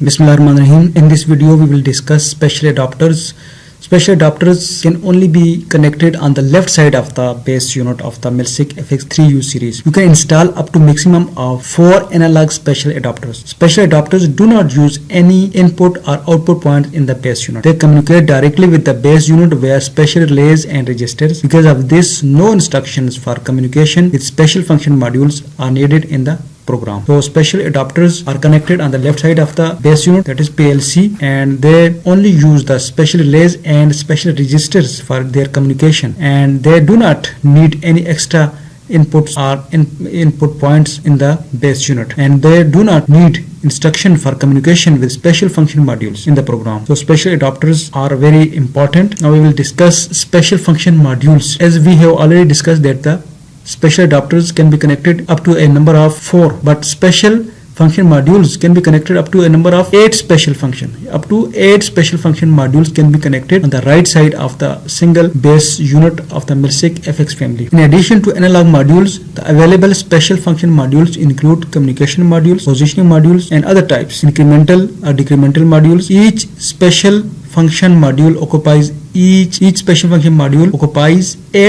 Bismillahirrahmanirrahim. In this video we will discuss special adapters. Special adapters can only be connected on the left side of the base unit of the Milsig FX3U series. You can install up to maximum of 4 analog special adapters. Special adapters do not use any input or output point in the base unit. They communicate directly with the base unit via special relays and registers. Because of this, no instructions for communication with special function modules are needed in the program. So special adapters are connected on the left side of the base unit, that is PLC, and they only use the special relays and special registers for their communication, and they do not need any extra inputs or input points in the base unit, and they do not need instruction for communication with special function modules in the program. So special adapters are very important. Now we will discuss special function modules. As we have already discussed that the special adapters can be connected up to a number of 4, but special function modules can be connected up to a number of 8 special function. Up to 8 special function modules can be connected on the right side of the single base unit of the Milsig FX family. In addition to analog modules, the available special function modules include communication modules, positioning modules, and other types, incremental or decremental modules. Each special function module occupies 8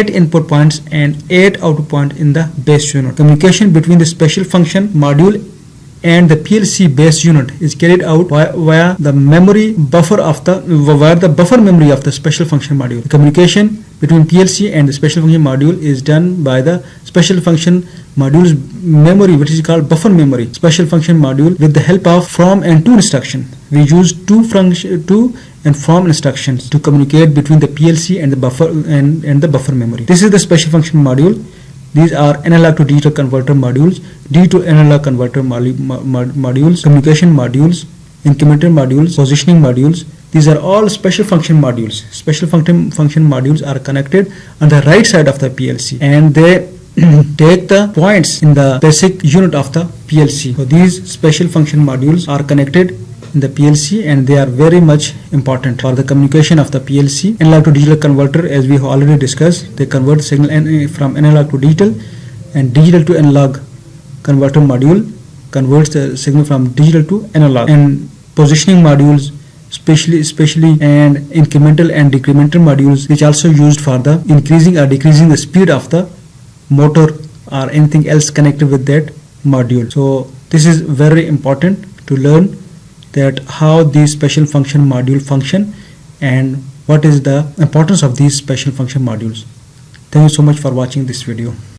input points and 8 output points in the base unit. Communication between the special function module and the PLC base unit is carried out via the memory buffer of the buffer memory of the special function module. The communication between PLC and the special function module is done by the special function module's memory, which is called buffer memory. Special function module with the help of from and to instruction. We use to and from instructions to communicate between the PLC and the buffer and the buffer memory. This is the special function module. These are analog to digital converter modules, digital analog converter modules, communication modules, incremental modules, positioning modules. These are all special function modules. Special function modules are connected on the right side of the PLC, and they take the points in the basic unit of the PLC. So these special function modules are connected in the PLC, and they are very much important for the communication of the PLC. Analog to digital converter, as we have already discussed, they convert the signal from analog to digital, and digital to analog converter module converts the signal from digital to analog. And positioning modules, especially and incremental and decremental modules, which also used for the increasing or decreasing the speed of the motor or anything else connected with that module. So this is very important to learn that how these special function module function and what is the importance of these special function modules. Thank you so much for watching this video.